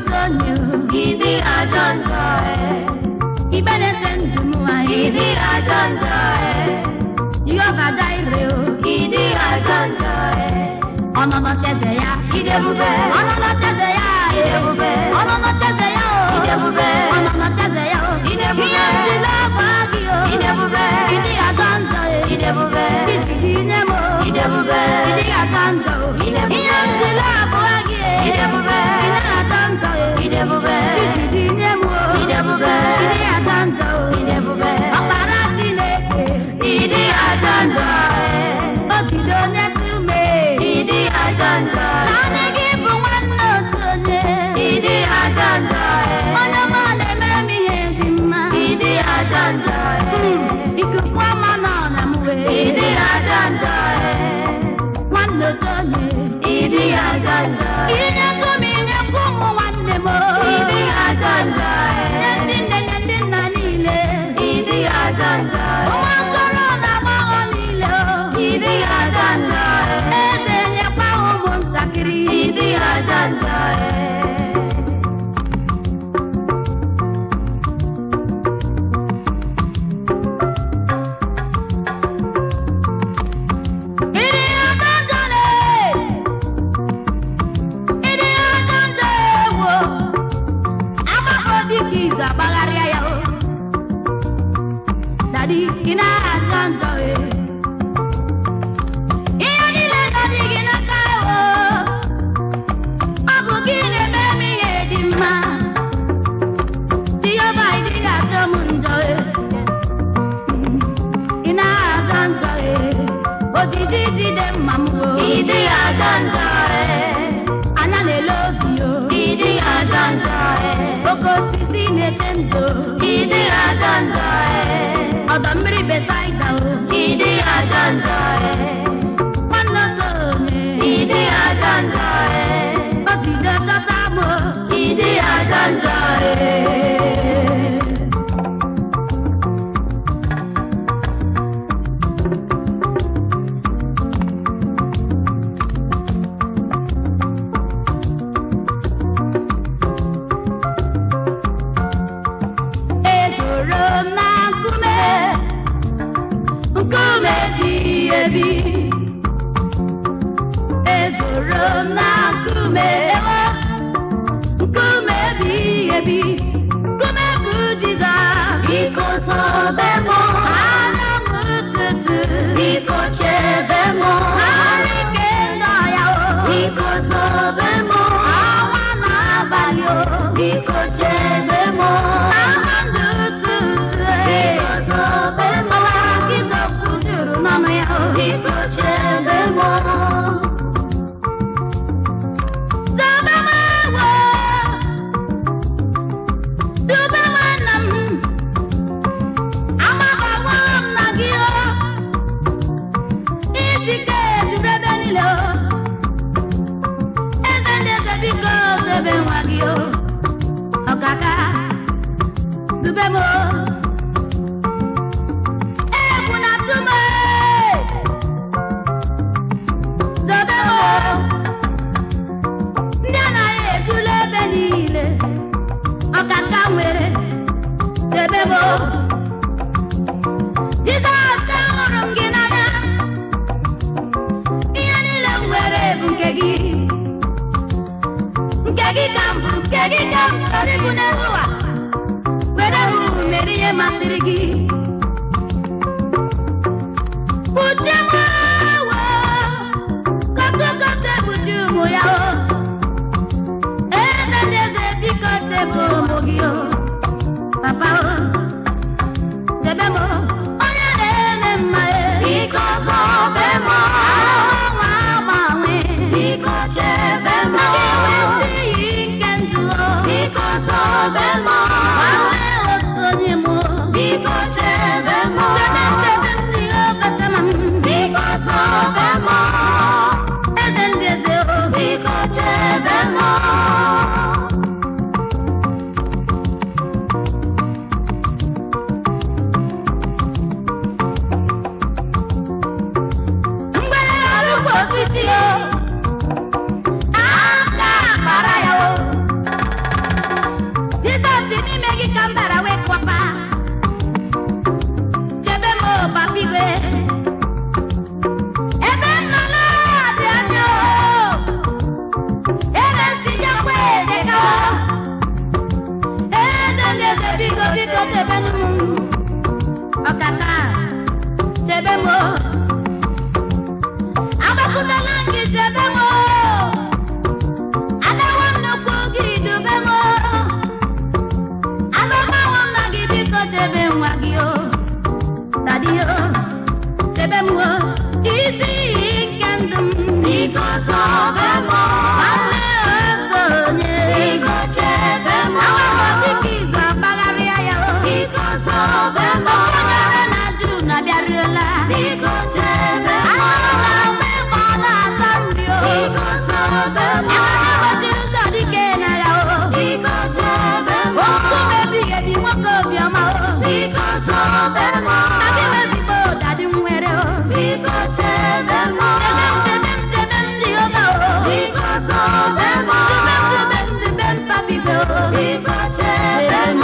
tonyo idi ajanda ibene tendumwa idi ajanda Jehovah Jireh idi ajanda Onono chezeya idebube Onono chezeya idebube Onono chezeya idebube Onono chezeya idebube Iyandila bagio idebube idi ajanda idebube Ijidinemo idebube idi ajanda idebube Iyandila bagio idebube idi ajanda idebube Ijidinemo idebube idi ajanda idebube Ọkpara Chineke idi ajanda Obido netume idi ajanda Nane gị bụ nwanne otonye idi ajanda Onye ọma na-emere m ihe dị mma idi ajanda Ikuku ọma nọ na mwe idi ajanda Nwanne otonye idi ajanda Inye kum inye ụmụ nwanne m idi ajanda Nye ndị nne nye ndị nna niile idi ajanda Nwa okoro na agbọghọ niile idi ajanda Eze nyekwa ụmụntakịrị idi ajanda Idi ajanda ọdọ mmiri Besaida idi ajanda nwanne Tony idi ajanda obido chọta mụ idi ajanda Ezoro na nkume nkume bụ Jizọs biko sobe m anya m ụtụtụ biko chebe m ara ike ndọ ya biko sobe m awa n'abalị biko chebe m aha ndụ ụtụtụ biko sobe m ọwa nkịta kwujuru n'ọnụ ya biko chebe m biko chebe m.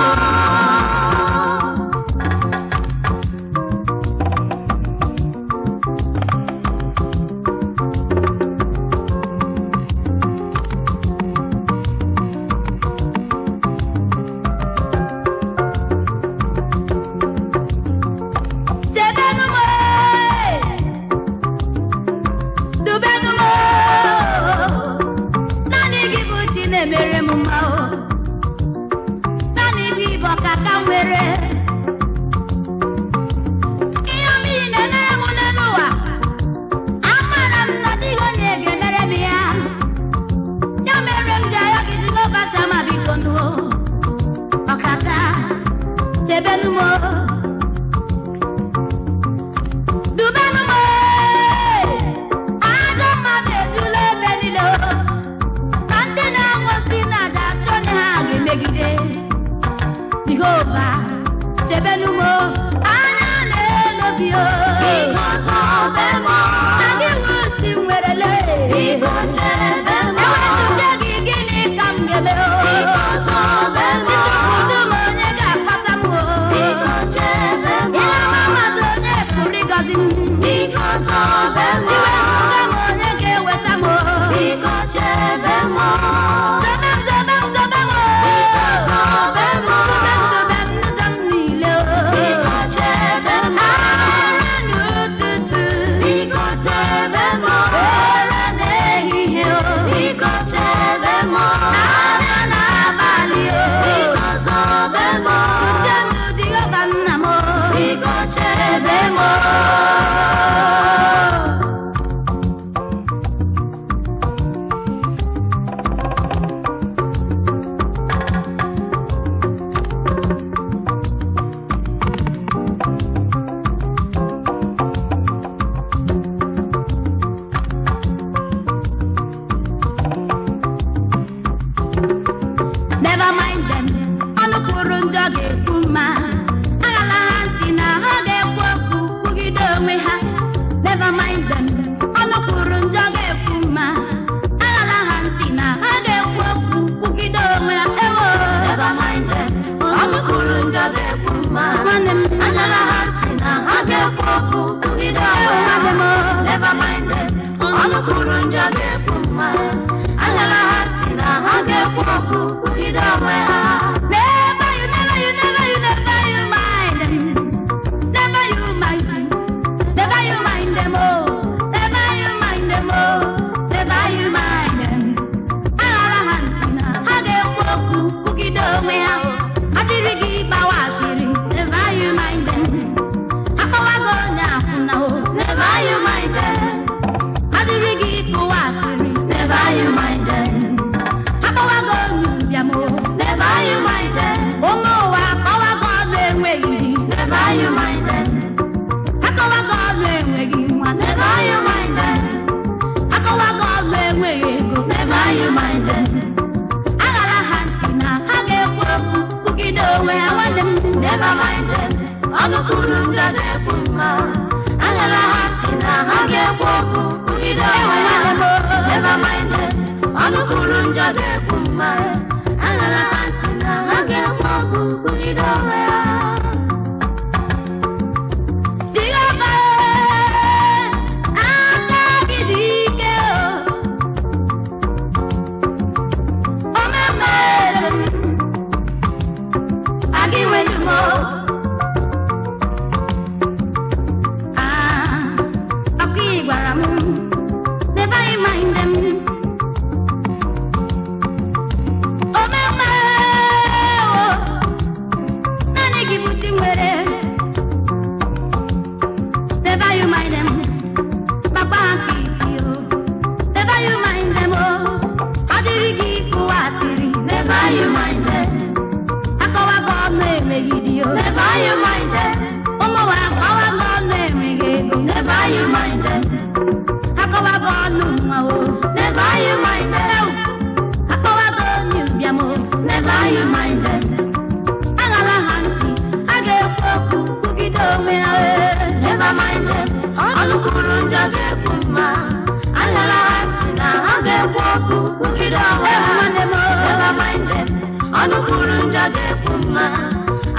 ọnụ kwuru njọ ga-ekwu mma,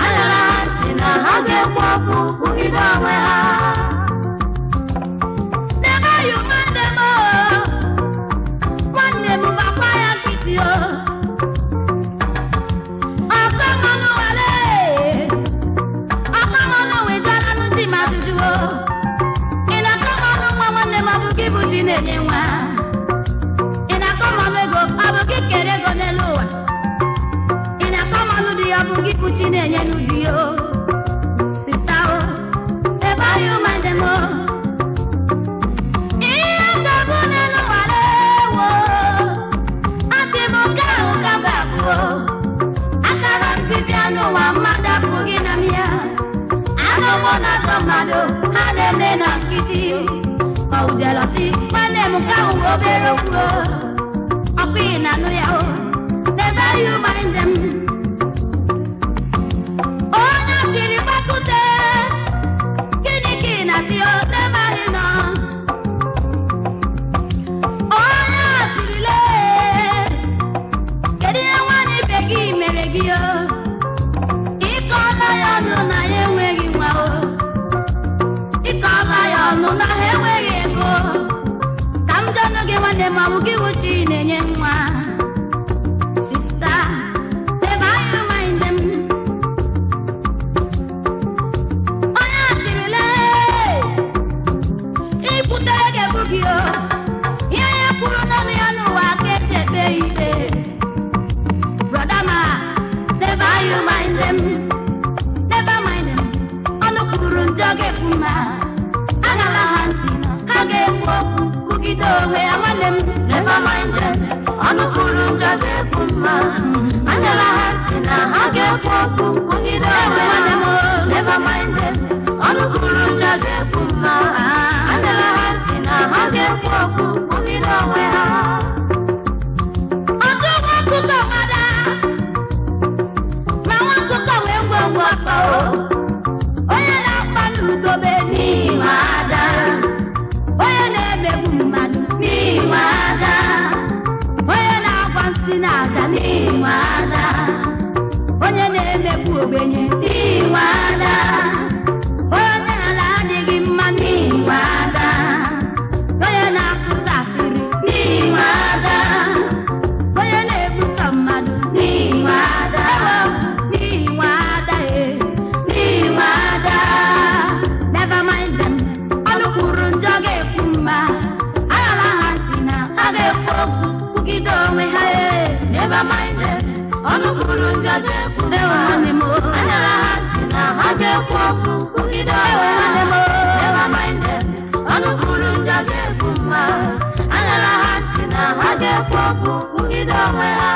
anyara ha ntị na ha ga-ekwu okwu kwugide onwe ha. Never you mind them all. Nwanne m gbakwa ya nkịtị o. Ọkọmọnụ wale, ọkọmọnụ wejala n'uzi madudu o. Ị na-akọmọnụ nwa nwanne m, ọ bụ gị bụ chi na-enye nwa. Ị na-akọmọnụ ego, ọ bụ gị kere ego n'elu ụwa. Ị na-akọmọnụ di ya, ọ bụ gị bụ chi na-enye n'ụdị o. Sista o, never you mind them o. Ihe ga-abụ n'elu wale wo, asị m nke ahụ gaba abụọ. Akara m dibịa n'ụwa mmadụ apụghị na m ya. Agụmọ na-atọ mmadụ, ha na-eme na nkịtị. Ọ jealousy, nwanne m nke ahụ obere okwu o. Ọkụ ị na-anụ ya o, never you mind them. Onye akịrị gbakute, gịnị ka ị na-asị o, never you know. Onye asịrịle, kedu ihe nwaanyị ibe gị mere gị o? Ịkọọla ya ọnụ na ya enweghị nwa o. Ịkọọla ya ọnụ na ha enweghị ego. Ka m jọnụ gị nwanne m, ọ bụ gị bụ chi na-enye nwa. Sista, never you mind them. Onye asịrịle, ikwutere ga-egbu gị o. Ihe ya kwuru n'ọnụ ya n'ụwa ka esi ekpe ikpe. Brother ma, never you mind them. Never mind them. Ọnụ kwuru njọ ga-ekwu mma, anyala ha ntị na ha ga-ekwu okwu kwugide onwe ya nwanne m. Never mind them. Ọnụ kwuru njọ ga-ekwu mma, anyala ha ntị na ha ga-ekwu okwu kwugide onwe ya. Never mind them. Ọnụ kwuru njọ ga-ekwu mma, anyala ha ntị na ha ga-ekwu okwu kwugide onwe ha. Otu nwa ọkụkọ gbada, ma nwa ọkụkọ wee ngwongwo ọsọ o. Onye na-akpa n'udobe n'ime ada, onye na-emegbu mmadụ n'ime ada, onye na-agba nsị n'aja n'ime ada, onye na-emegbu ogbenye n'ime ada, onye ala adịghị mma n'ime ada, onye na-akụsa asịrị n'ime ada, onye na-ebusa mmadụ n'ime ada, n'ime ada n'ime ada. Never mind them. Ọnụ kwuru njọ ga-ekwu mma, anyala ha ntị na ha ga-ekwu okwu kwugide onwe ha. Never mind them. Ọnụ kwuru njọ ga-ekwu mma, anyala ha ntị na ha ga-ekwu okwu kwugide onwe ha. Never mind them. Ọnụ kwuru njọ ga-ekwu mma, anyala ha ntị na ha ga-ekwu okwu kwugide onwe ha.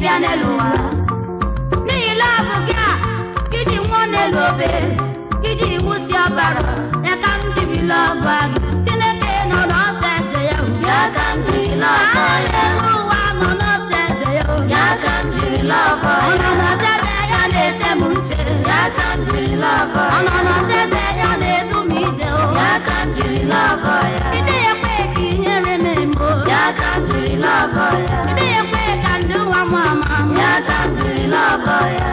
bịa n'elu ụwa n'ihi na ọ bụ gị a iji nwụọ n'elu obe iji wụsi ọbara ya ka m jiri lọba gị Chineke nọ n'ọta eze ya ya ka m jiri lọba ya elu ụwa nọ n'ọta eze ya ka m jiri lọba ya ọ nọ n'ọta eze ya na-eche m nche ya ka m jiri lọba ya ọ nọ n'ọta eze ya na-edu m ije ya ka m jiri lọba ya ide ya kwe ka inyere m mbụ ya ka m jiri lọba ya ide ya kwe ka ndụ nwa m ama ya ka m jiri lọba ya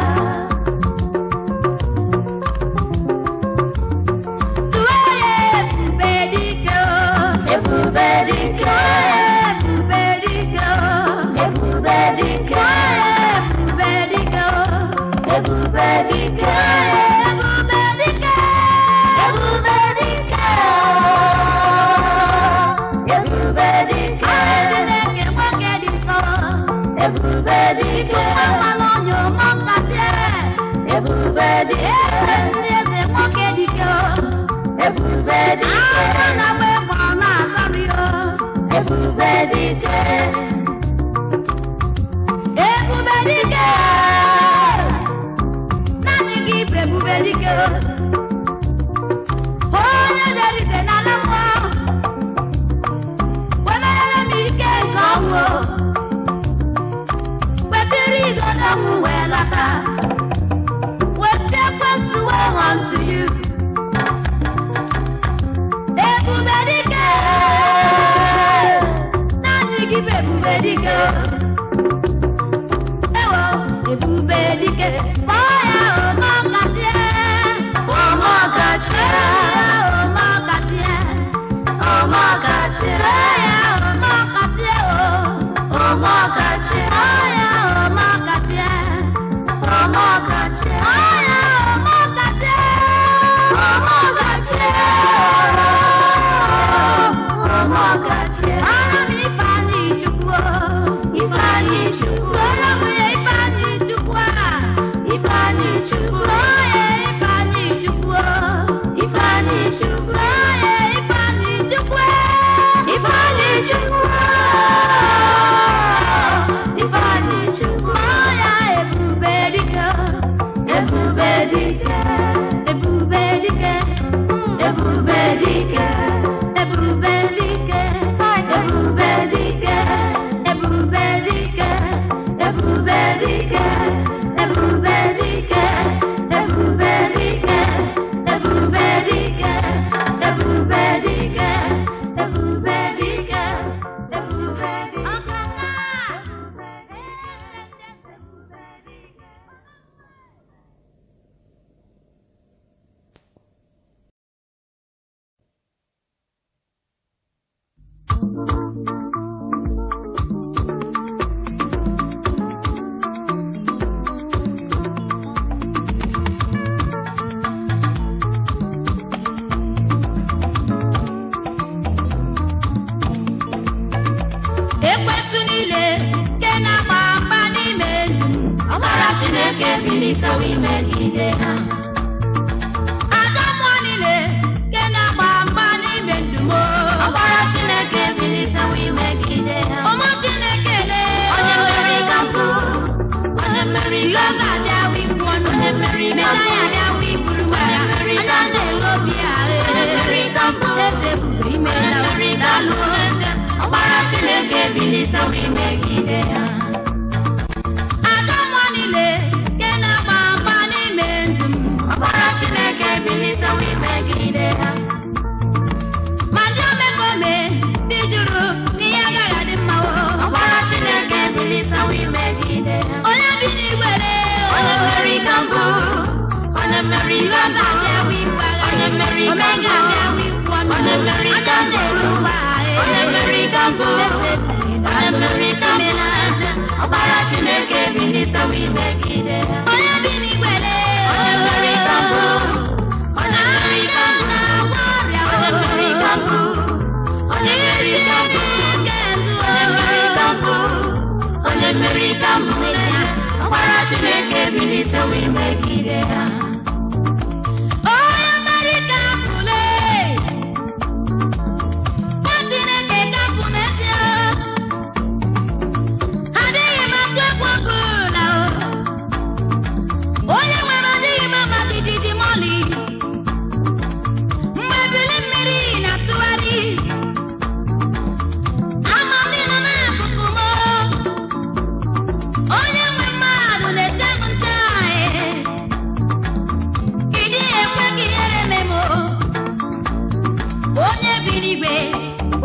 Adịghị m atụ egwu ọgụ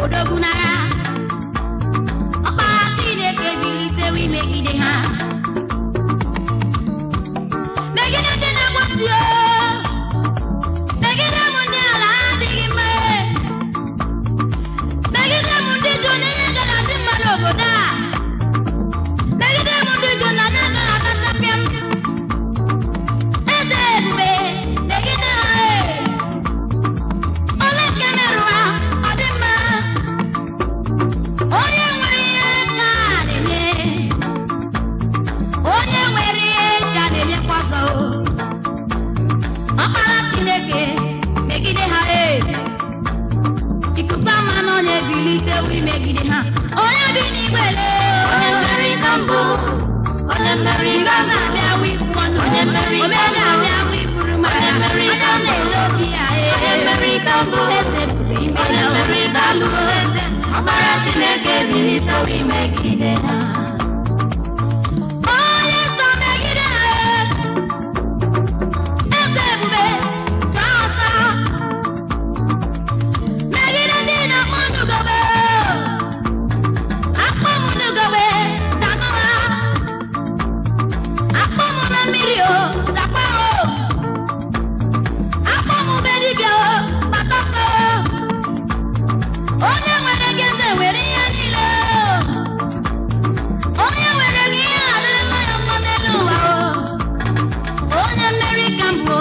odogunara ọkpara Chineke bilitewe imegide ha megide ndị na-agbasi megide m ndị ala adịghị mma megide m ndị jụ na ihe gara dị mma n'obodo a megide m ndị jụ na anya gara akachapịa m eze ebube megide ha ole nke merụ ha ọ dị mma onye nwere ihe ka na-enye onye nwere ihe ka na-enyekwa ọzọ ọkpara Chineke megide ha ikuku ama na onye bilitewe imegide ha onye bi n'igwele onye mmeri ka mbụ onye mmeri ka na-abịa wikwu ọnụ onye mmeri ka na-abịa wikpuru manya onye na-ele obi ya onye mmeri ka mbụ eze onye mmeri ka lụ ọkpara Chineke bilitewe imegide ha onye nsọ megide ha eze ebube chọọ ọsọ megide ndị na-akpọ n'ugobe akpọ m n'ugobe zanụ ha akpọ m na mmiri zakwa akpọ m be dibịa kpatọsọ onye nwere gị eze nwere ihe niile onye nwere gị ihe adịrịla ya mma n'elu ụwa onye mmeri ka mbụ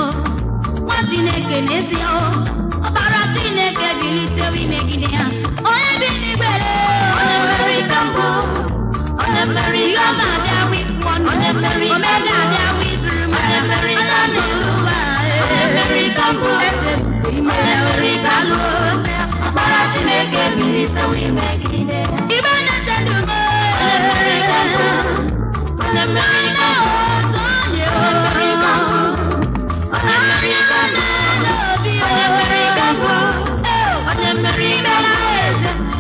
nwa Chineke n'ezie ọkpara Chineke bilitewe imegide ha onye bi n'igwele onye mmeri ka mbụ onye mmeri ka na-abịa wikwu ọnụ onye mmeri ka na-abịa wikpuru onye mmeri ka n'elu ụwa onye mmeri ka mbụ eze onye mmeri ka lụ ọkpara Chineke bilitewe imegide ibe na-eche ndụ onye mmeri ka mbụ onye mmeri ka mbụ onye mmeri ka mbụ onye mmeri ka mbụ onye mmeri ka mbụ onye mmeri ka mbụ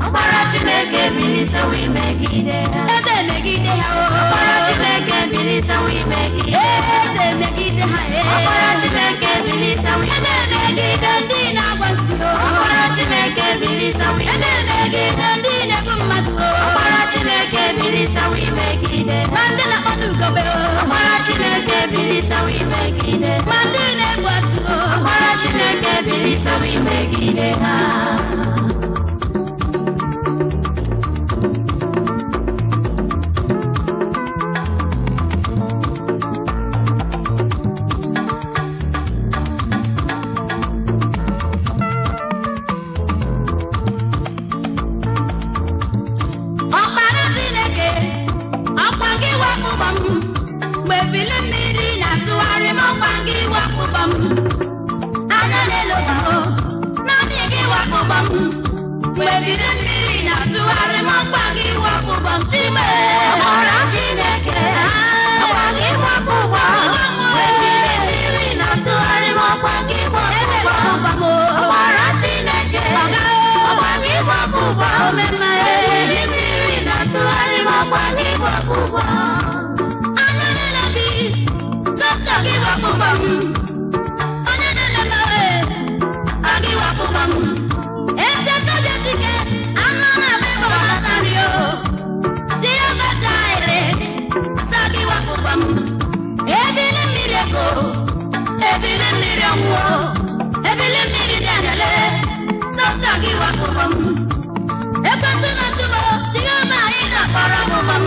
ọkpara Chineke bilitewe imegide eze megide ha ọkpara Chineke bilitewe imegide eze megide ha ọkpara Chineke bilitewe eze megide ndị na-agbasi ọkpara Chineke bilitewe eze megide ndị na-egbu mmadụ ọkpara Chineke bilitewe imegide ma ndị na-akpọ n'ugobe ọkpara Chineke bilitewe imegide ma ndị na-egbu ọchụ ọkpara Chineke bilitewe imegide ha ọkpara Chineke ọkwa gị wakpụkpọ m mgbe ebili mmiri na-atụgharị m ọkwa gị wakpụkpọ m anya na-elota naanị gị wakpụkpọ m mgbe ebili mmiri na-atụgharị m ọkwa gị wakpụkpọ m Chime ọkpara Chineke ọkwa gị wakpụkpọ mgbe ebili mmiri na-atụgharị m ọkwa gị wakpụkpọ ọkpara Chineke ọkwa gị wakpụkpọ omema ebili mmiri na-atụgharị m ọkwa gị wakpụkpọ anya niile gị sọsọ gị wakpụkpọ m onye na-elele gị wakpụkpọ m echetobịasike anụ na-agba ebe ọlatari Jehova Jaire sọ gị wakpụkpọ m ebili mmiri ego ebili mmiri ọnwụ ebili mmiri dị anyale sọsọ gị wakpụkpọ m ekwentị na ntụbo Jehova anyị na-akpọrọ ọgbụgbọ m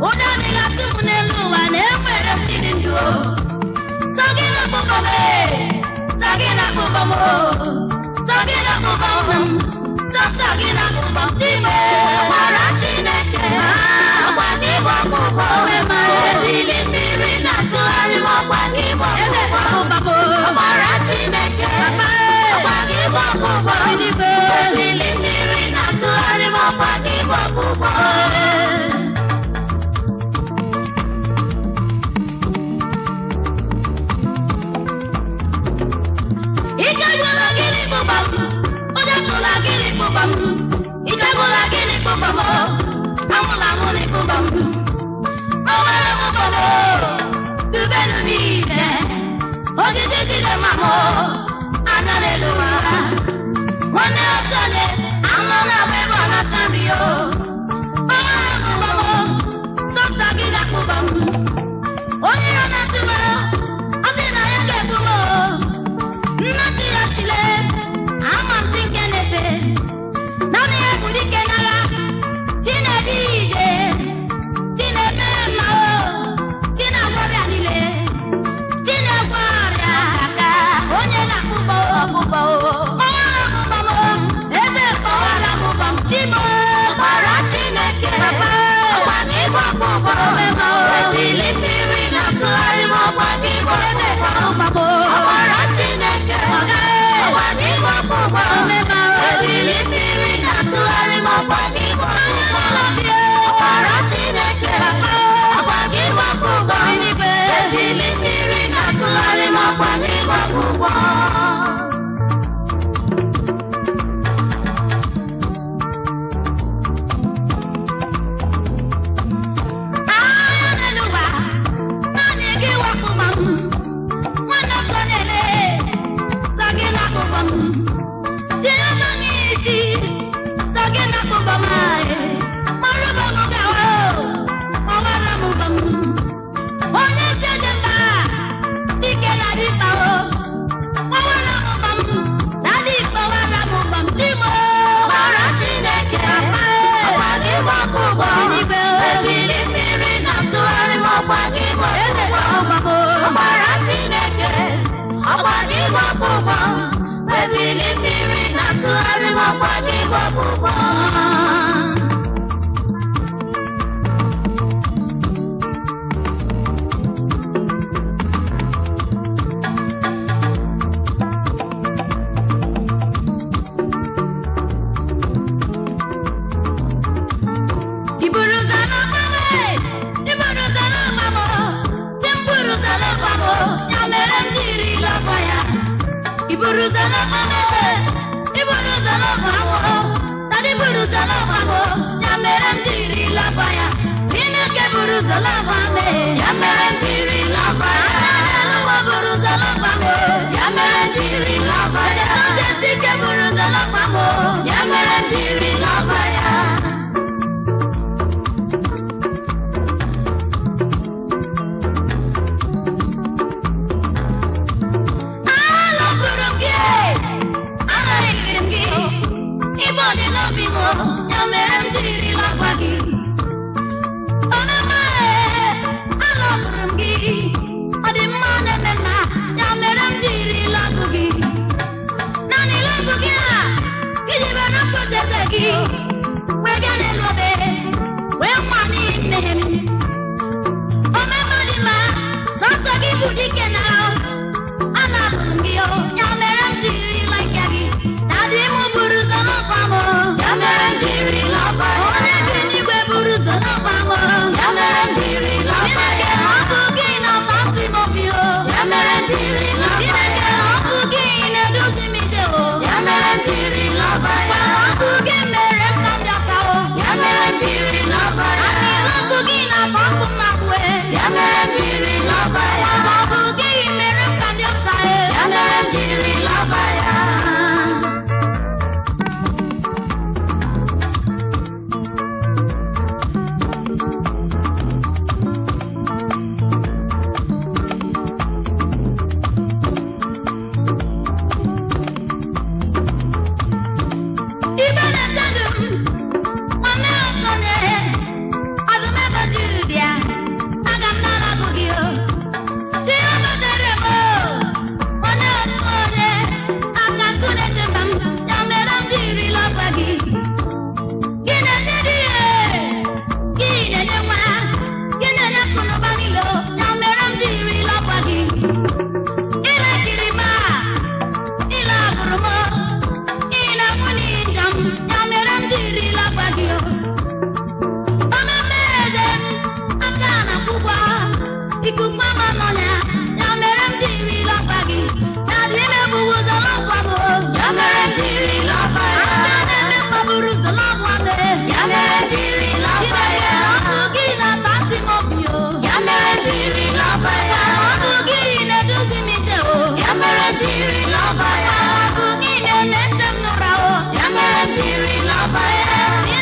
ụjọ adịghị atụ m n'elu ụwa na enwere m chidi ndụ sọ gị na-akpụkpọ m sọ gị na-akpụkpọ m sọ gị na-akpụkpọ m sọsọ gị na-akpụkpọ m Chime ọkpara Chineke ọkwa gị wakpụkpọ ebili mmiri na-atụgharị m ọkwa gị wakpụkpọ ọkpara Chineke ọkwa gị wakpụkpọ ebili mmiri na-atụgharị m ọkwa gị wakpụkpọ ike gwụla gị n'ịkpụkpọ m ụjọ tụla gị n'ịkpụkpọ m ike gwụla gị n'ịkpụkpọ m anwụla m n'ịkpụkpọ m n'onwere m ụkpọm dubenu niile ogidi jide mamo anya n'elu ụwa nwanne ọtọle anụ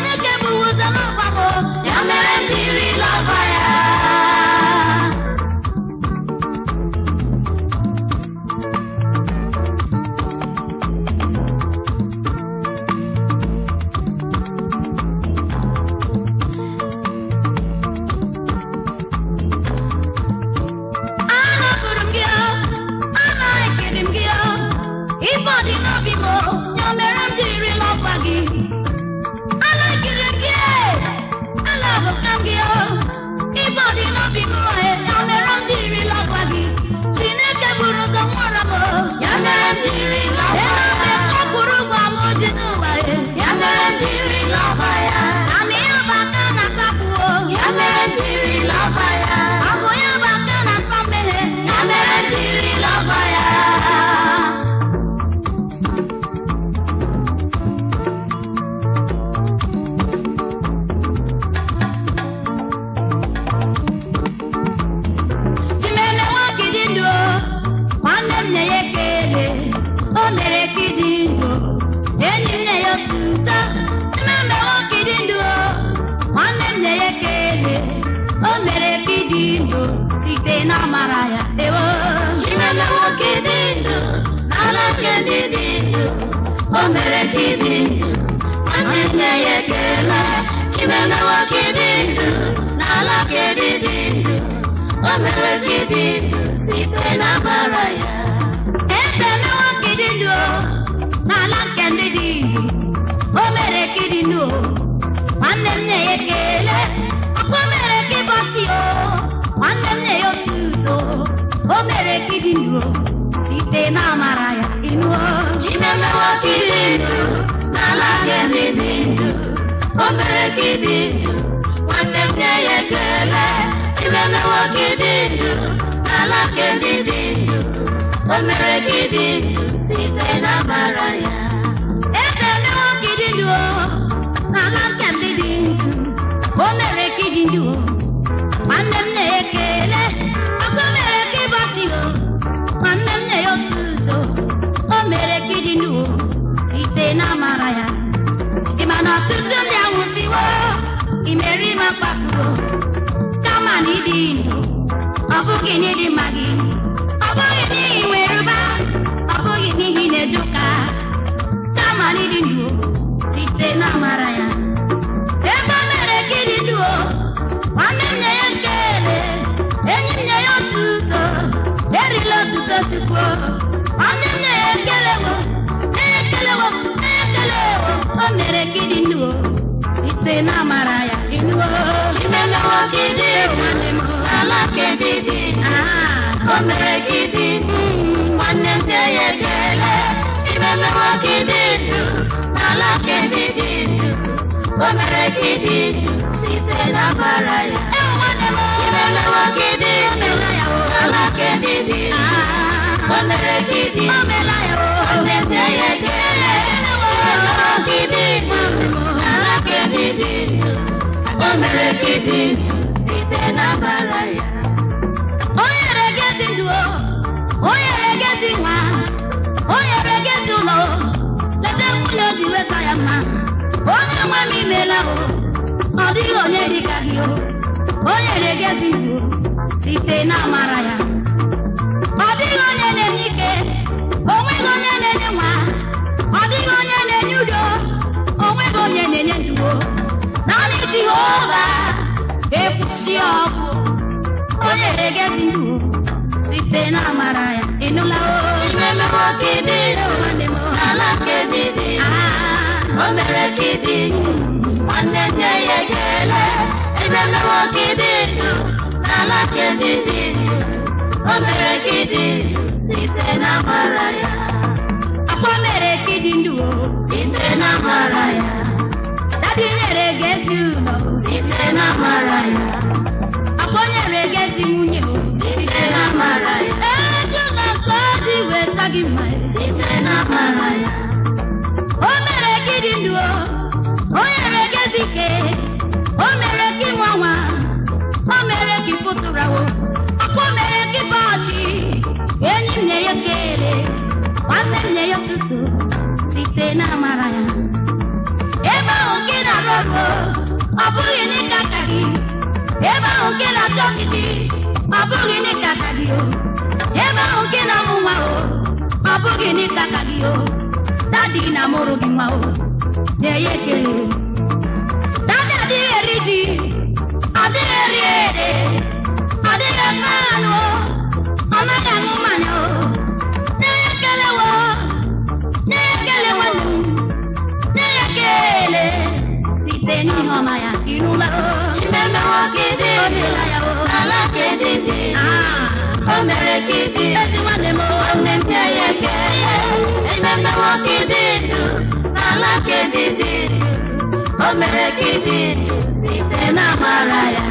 Yamere na amara ya. Ewo Chimemewo ka ịdị ndụ n'ala nke ndị dị ndụ. O mere ka ịdị ndụ, nwanne nne ya ekele. Chimemewo ka ịdị ndụ n'ala nke ndị dị ndụ. O mere ka ịdị ndụ site na amara ya. Emewo ka ịdị ndụ n'ala nke ndị dị ndụ. O mere ka ịdị ndụ, nwanne nne ya ekele. O mere ka ịbọchị o, nwanne nne ya otuto. O mere ka ịdị ndụ site na amara ya. Ịnụ Chimemewo ka ịdị ndụ n'ala nke ndị dị ndụ. O mere ka ịdị ndụ, nwanne nne ya ekele. Chimemewo ka ịdị ndụ n'ala nke ndị dị ndụ. O mere ka ịdị ndụ site na amara ya. Emewo ka ịdị ndụ n'ala nke ndị dị ndụ. O mere ka ịdị ndụ, nwanne m na-ekele. O mere ka ịbọchị o, nwanne m na-enye otuto. O mere ka ịdị ndụ site na amara ya. Ị ma na ọtụtụ ndị anwụsiwo, imeri ma kpapụo. Kama na ịdị ndụ, ọ bụghị n'ịdị mma gị, ọ bụghị n'ihi nwere ụba, ọ bụghị n'ihi na-eje ụka. Kama na ịdị ndụ site na amara ya. Ebe o mere ka ịdị ndụ, nwanne m nye ya ekele, enyi m nye ya otuto. Erila otuto Chukwu, nwanne m nye ya ekelewo, ekelewo, ekelewo. O mere ka ịdị ndụ site na amara ya. Ịnụwo Chimemewo ka ịdị ndụ n'ala nke ndị dị ndụ. O mere ka ịdị ndụ, nwanne m nye ya ekele. Chimemewo ka ịdị ndụ n'ala nke ndị dị ndụ. O mere ka ịdị ndụ site na amara ya. Chimemewo ka ịdị ndụ n'ala nke ndị dị ndụ. O mere ka ịdị ndụ, nwanne m nye ya ekele. Chimemewo ka ịdị ndụ n'ala nke ndị dị ndụ. O mere ka ịdị ndụ site na amara ya. O nyere gị ezi ndụ, o nyere gị ezi nwa, o nyere gị ezi ụlọ. Leta nwunye o ji weta ya mma. Onye nwe m imela o, ọ dịghị onye dị ka gị o. O nyere gị ezi ndụ site na amara ya. Ọ dịghị onye na-enye ike, o nweghị onye na-enye nwa. Ọ dịghị onye na-enye udo, o nweghị onye na-enye ndụ. Naanị Jehova ekwusi ọgwụ. O nyere gị ezi ndụ site na amara ya. Ịnụla o Chimemewo ka ịdị ndụ n'ala nke ndị dị ndụ. O mere ka ịdị ndụ, nwanne nye ya ekele. Chimemewo ka ịdị ndụ n'ala nke ndị dị ndụ. O mere ka ịdị ndụ site na amara ya. O mere ka ịdị ndụ site na amara ya. Daddy nyere gị ezi ụlọ site na amara ya. O nyere gị ezi nwunye site na amara ya. Ego na nke ọ dị weta gị mma site na amara ya. O mere ka ịdị ndụ, o nyere gị ezi ike. O mere ka ịnwa nwa, o mere ka ịpụtụrawo. O mere ka ịba ọchị. Enyi m nye ya ekele, nwanne m nye ya otuto site na amara ya. Ebe ahụ nke na-arụ ọrụ, ọ bụghị n'ike aka gị. Ebe ahụ nke na-achọ ọchịchị, ọ bụghị n'ike aka gị o. Ebe ahụ nke na-amụ nwa o, ọ bụghị n'ike aka gị o. Daddy na-amụrụ gị nwa o, nye ya ekele. Daddy adịghị eri ji, adịghị eri ede, adịghị eme anụ o, ọ naghị aṅụ mmanya o. Nye ya ekele wo, nye ya ekele nwanne m, nye ya ekele site n'ihe ọma ya. Ịnụla o Chimemewo ka ịdị ndụ n'ala nke ndị dị ndụ. O mere ka ịdị ezi nwanne m, nwanne m nye ya ekele. Chimemewo ka ịdị ndụ n'ala nke ndị dị ndụ. O mere ka ịdị ndụ site na amara ya.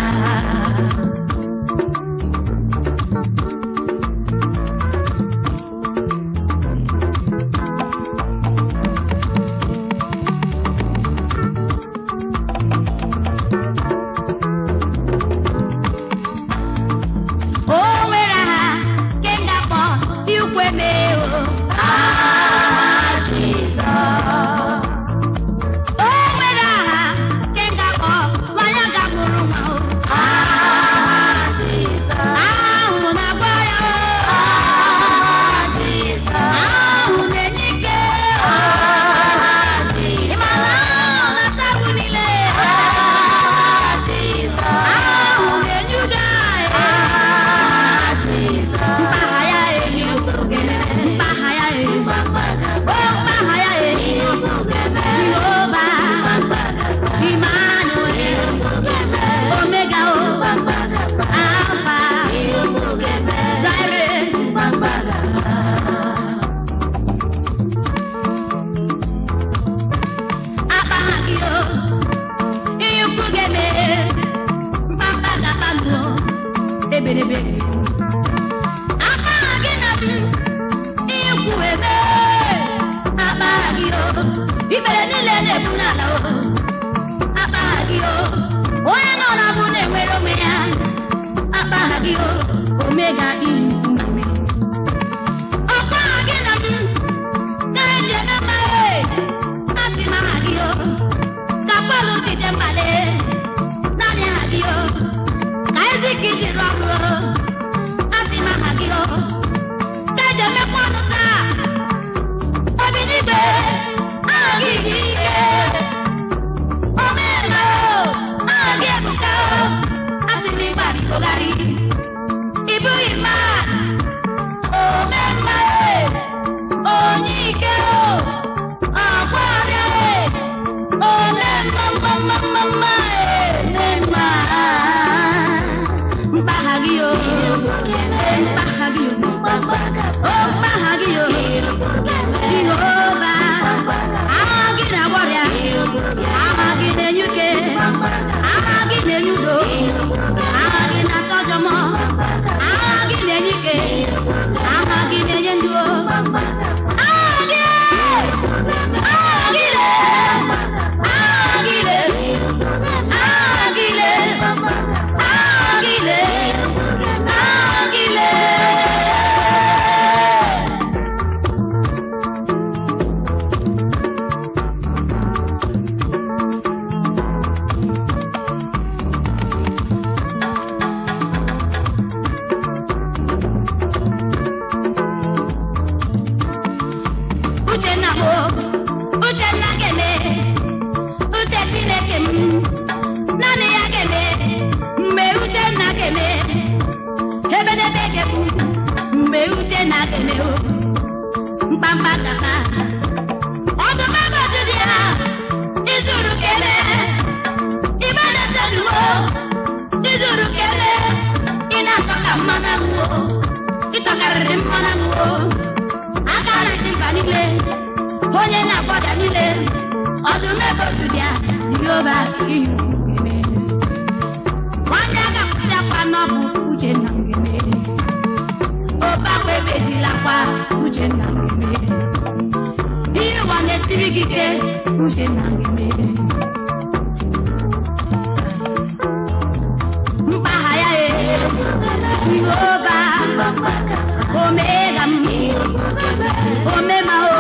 Jesus. ebelebe apa gị na ikwu ebe apa gị o ibere niile na-ebu n'ala o apa gị o onye nọ na bụ na-enwere onwe ya apa gị o omega ihu apa gị na na-eji eme mma asị ma ha gị o ka Pọl dije mbale naanị ha gị o ka Eziki jiri ọrụ asị ma ha gị o ka eji emekwa ọnụ taa obi n'igwe aha gị dị ike omena aha gị ebuka asị m ịgba bikogharị ịbụghị mma omemma onye ike ọgwa ọrịa omemma mmamma ememma mkpagha gị o mkpagha gị o mkpagha gị o Jehova aha gị na-agwọ ọrịa aha gị na-enye uke aha gị na-enye udo aha gị na-atọ ọjọọ mmụọ aha gị na-enye ike aha gị na-enye ndụ onye na-agbada niile ọdụm ebe otudia Jehova ihu nwanyị a ga-akwụsị akwa n'ọbụ Uchenna ngeme ọbakwa ebezilakwa Uchenna ngeme ihe ụwa na-esiri gị ike Uchenna ngeme mkpagha ya Jehova omega m omema o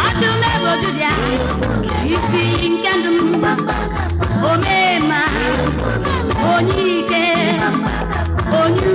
ọdụm ebe otudia isi nke ndụ m omema onye ike onye